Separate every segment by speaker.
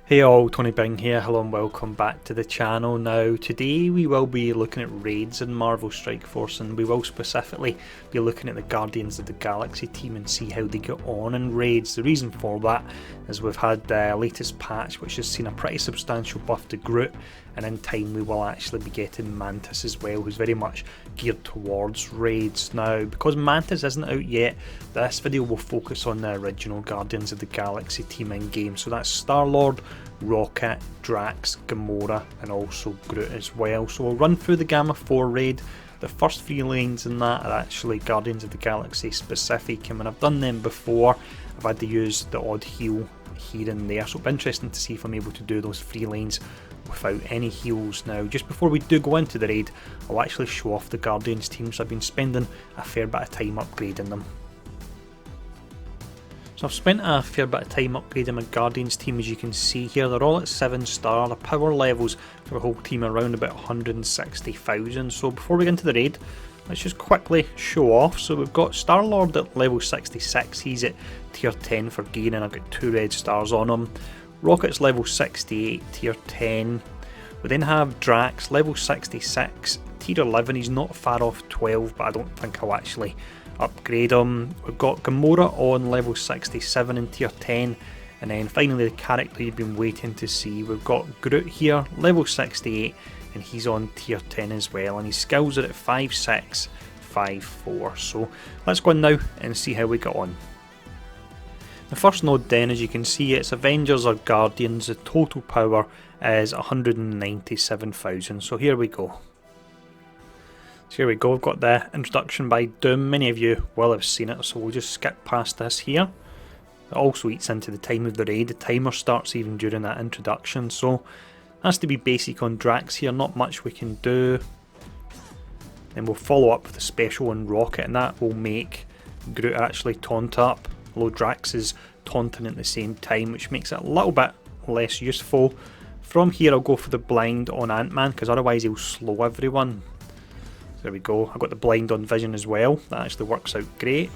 Speaker 1: Hey all, TonyBing here, hello and welcome back to the channel. Now today we will be looking at raids in Marvel Strike Force, and we will specifically be looking at the Guardians of the Galaxy team and see how they get on in raids. The reason for that is we've had the latest patch which has seen a pretty substantial buff to Groot, and in time we will actually be getting Mantis as well, who's very much geared towards raids. Now because Mantis isn't out yet, this video will focus on the original Guardians of the Galaxy team in game, so that's Star-Lord, Rocket, Drax, Gamora and also Groot as well. So we'll run through the Gamma 4 raid. The first 3 lanes in that are actually Guardians of the Galaxy specific, and when I've done them before I've had to use the odd heal here and there, so it'll be interesting to see if I'm able to do those 3 lanes without any heals. Now just before we do go into the raid, I'll actually show off the Guardians team. So I've been spending a fair bit of time upgrading them. So I've spent a fair bit of time upgrading my Guardians team. As you can see here, they're all at 7 star. The power levels for the whole team are around about 160,000. So before we get into the raid, let's just quickly show off. So we've got Star-Lord at level 66, he's at tier 10 for gear and I've got 2 red stars on him. Rocket's level 68, tier 10. We then have Drax, level 66, tier 11, he's not far off 12, but I don't think I'll actually upgrade him. We've got Gamora on level 67 in tier 10, and then finally the character you've been waiting to see, we've got Groot here, level 68, and he's on tier 10 as well, and his skills are at 5'6", 5'4", so let's go in now and see how we get on. The first node then, as you can see, it's Avengers or Guardians. The total power is 197,000, so here we go. So here we go, we've got the introduction by Doom. Many of you will have seen it, so we'll just skip past this here. It also eats into the time of the raid. The timer starts even during that introduction, so it has to be basic on Drax here, not much we can do. Then we'll follow up with a special on Rocket, and that will make Groot actually taunt up, although Drax is taunting at the same time, which makes it a little bit less useful. From here I'll go for the blind on Ant-Man, because otherwise he'll slow everyone. There we go, I've got the blind on Vision as well, that actually works out great.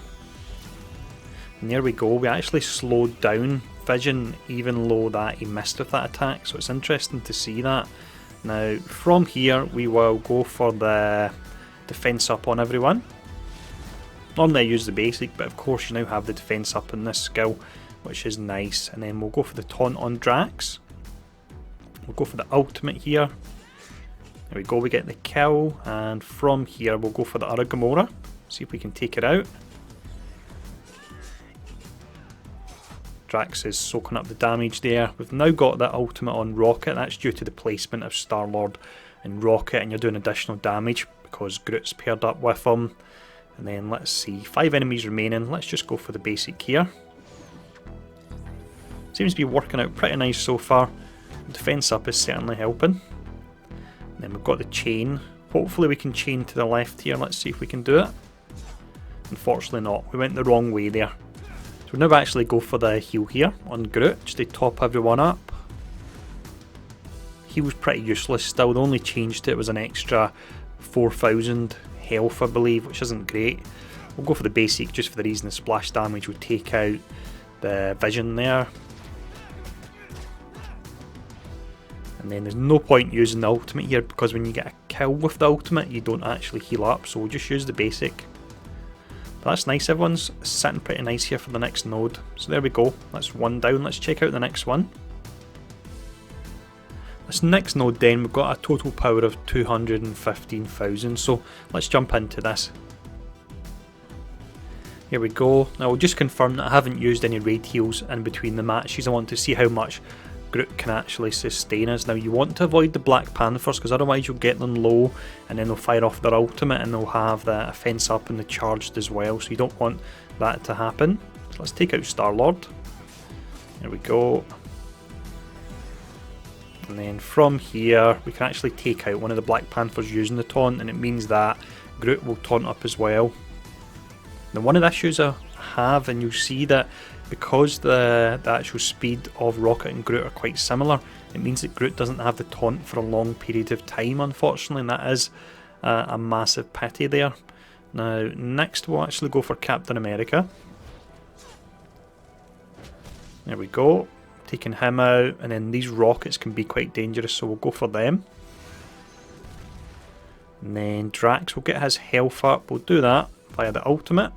Speaker 1: And there we go, we actually slowed down Vision even though that he missed with that attack, so it's interesting to see that. Now from here we will go for the defense up on everyone. Normally I use the basic, but of course you now have the defense up in this skill, which is nice. And then we'll go for the taunt on Drax. We'll go for the ultimate here. There we go, we get the kill, and from here we'll go for the other Gamora, see if we can take it out. Drax is soaking up the damage there. We've now got the ultimate on Rocket, that's due to the placement of Star-Lord and Rocket, and you're doing additional damage because Groot's paired up with him. And then let's see, 5 enemies remaining, let's just go for the basic here. Seems to be working out pretty nice so far. The defense up is certainly helping. Then we've got the chain. Hopefully we can chain to the left here. Let's see if we can do it. Unfortunately not. We went the wrong way there. So we'll now actually go for the heal here on Groot, just to top everyone up. He was pretty useless still. They only changed it was an extra 4,000 health I believe, which isn't great. We'll go for the basic just for the reason the splash damage will take out the Vision there. And then there's no point using the ultimate here, because when you get a kill with the ultimate you don't actually heal up, so we'll just use the basic. But that's nice, everyone's sitting pretty nice here for the next node. So there we go, that's one down. Let's check out the next one. This next node then, we've got a total power of 215,000, so let's jump into this. Here we go. Now we'll just confirm that I haven't used any raid heals in between the matches. I want to see how much Groot can actually sustain us. Now you want to avoid the Black Panthers, because otherwise you'll get them low and then they'll fire off their ultimate and they'll have the offense up and the charged as well, so you don't want that to happen. So let's take out Star-Lord. There we go. And then from here we can actually take out one of the Black Panthers using the taunt, and it means that Groot will taunt up as well. Now one of the issues I have, and you'll see that because the actual speed of Rocket and Groot are quite similar, it means that Groot doesn't have the taunt for a long period of time, unfortunately, and that is a massive pity there. Now next we'll actually go for Captain America. There we go. taking him out, and then these rockets can be quite dangerous, so we'll go for them. And then Drax will get his health up, we'll do that via the ultimate.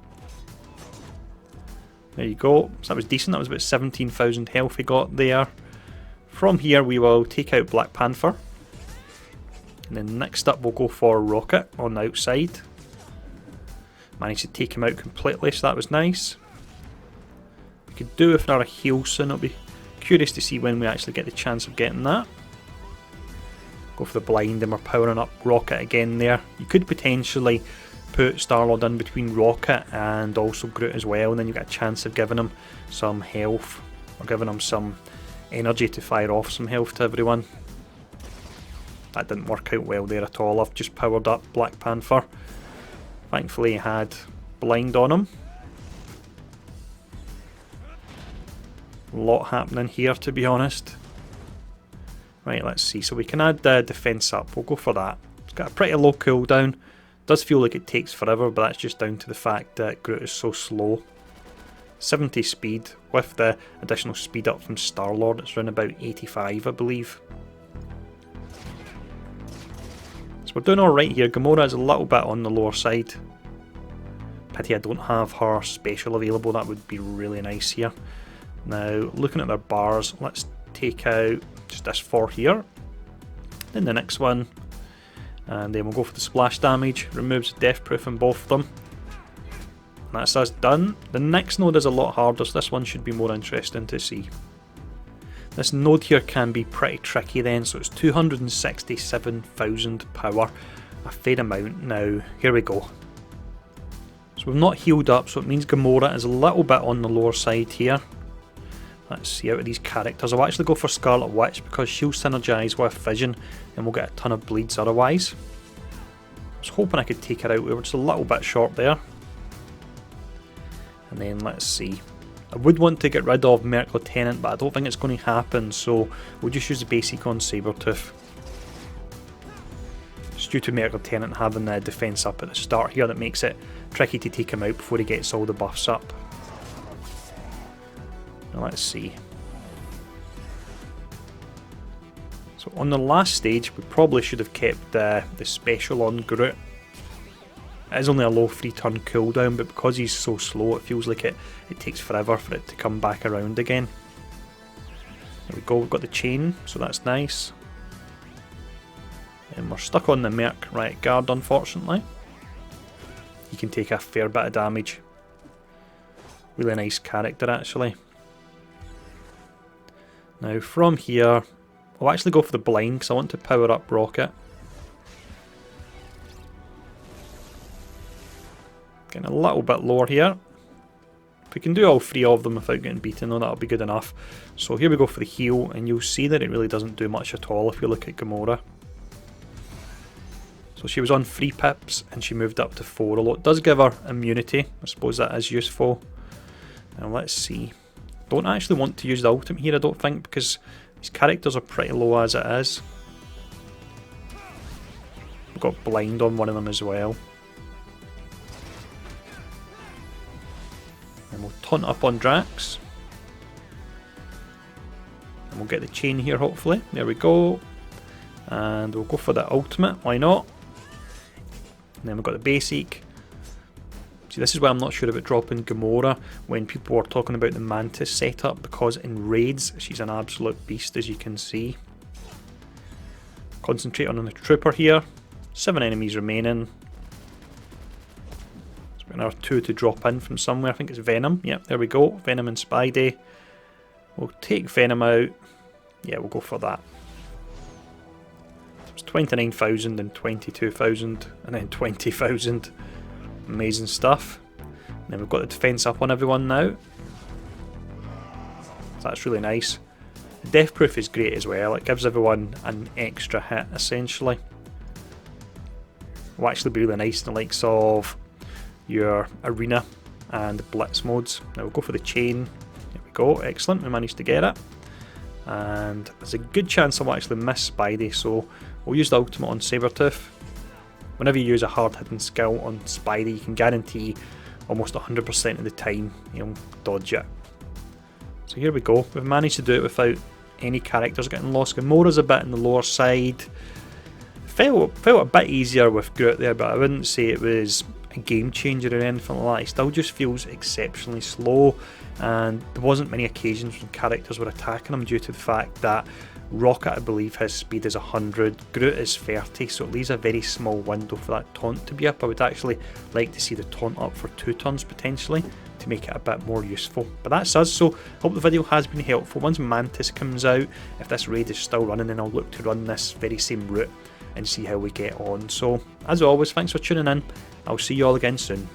Speaker 1: There you go, so that was decent, that was about 17,000 health he got there. From here we will take out Black Panther. And then next up we'll go for Rocket on the outside. Managed to take him out completely, so that was nice. We could do with another heal soon, I'll be curious to see when we actually get the chance of getting that. Go for the blind and we're powering up Rocket again there. You could potentially put Star-Lord in between Rocket and also Groot as well, and then you get a chance of giving him some health, or giving him some energy to fire off some health to everyone. That didn't work out well there at all. I've just powered up Black Panther. Thankfully he had blind on him. A lot happening here, to be honest. Right, let's see. So we can add the defense up. We'll go for that. It's got a pretty low cooldown. Does feel like it takes forever, but that's just down to the fact that Groot is so slow. 70 speed. With the additional speed up from Star-Lord, it's around about 85, I believe. So we're doing alright here. Gamora is a little bit on the lower side. Pity I don't have her special available. That would be really nice here. Now, looking at their bars, let's take out just this 4 here. Then the next one. And then we'll go for the splash damage. Removes death proof in both of them. And that's us done. The next node is a lot harder, so this one should be more interesting to see. This node here can be pretty tricky then, so it's 267,000 power. A fair amount. Now, here we go. So we've not healed up, so it means Gamora is a little bit on the lower side here. Let's see, out of these characters, I'll actually go for Scarlet Witch because she'll synergise with Vision and we'll get a ton of bleeds otherwise. I was hoping I could take her out, we were just a little bit short there. And then let's see. I would want to get rid of Merc Lieutenant, but I don't think it's going to happen, so we'll just use the basic on Sabretooth. It's due to Merc Lieutenant having the defence up at the start here that makes it tricky to take him out before he gets all the buffs up. Now let's see. So on the last stage we probably should have kept the special on Groot. It is only a low 3-turn cooldown, but because he's so slow it feels like it takes forever for it to come back around again. There we go, we've got the chain, so that's nice. And we're stuck on the Merc right guard, unfortunately. He can take a fair bit of damage. Really nice character actually. Now from here, I'll actually go for the blind because I want to power up Rocket. Getting a little bit lower here. If we can do all 3 of them without getting beaten though, that'll be good enough. So here we go for the heal, and you'll see that it really doesn't do much at all if you look at Gamora. So she was on 3 pips and she moved up to 4, although it does give her immunity. I suppose that is useful. Now let's see. Don't actually want to use the ultimate here, I don't think, because these characters are pretty low as it is. We've got blind on one of them as well. And we'll taunt up on Drax. And we'll get the chain here hopefully. There we go. And we'll go for the ultimate, why not? And then we've got the basic. See, this is why I'm not sure about dropping Gamora when people are talking about the Mantis setup, because in raids she's an absolute beast, as you can see. Concentrate on the trooper here. 7 enemies remaining. So we've got another 2 to drop in from somewhere. I think it's Venom. Yep, there we go. Venom and Spidey. We'll take Venom out. Yeah, we'll go for that. So it's 29,000 and 22,000 and then 20,000. Amazing stuff. And then we've got the defense up on everyone now. So that's really nice. Death proof is great as well. It gives everyone an extra hit essentially. Will actually be really nice in the likes of your arena and blitz modes. Now we'll go for the chain. There we go. Excellent. We managed to get it. And there's a good chance I'll actually miss Spidey, so we'll use the ultimate on Sabretooth. Whenever you use a hard hitting skill on Spidey, you can guarantee almost 100% of the time he'll dodge it. So here we go, we've managed to do it without any characters getting lost. Gamora's a bit in the lower side. Felt a bit easier with Groot there, but I wouldn't say it was a game changer or anything like that. It still just feels exceptionally slow, and there wasn't many occasions when characters were attacking him due to the fact that Rocket, I believe, his speed is 100, Groot is 30, so it leaves a very small window for that taunt to be up. I would actually like to see the taunt up for 2 turns potentially to make it a bit more useful. But that's us, so hope the video has been helpful. Once Mantis comes out, if this raid is still running, then I'll look to run this very same route and see how we get on. So as always, thanks for tuning in. I'll see you all again soon.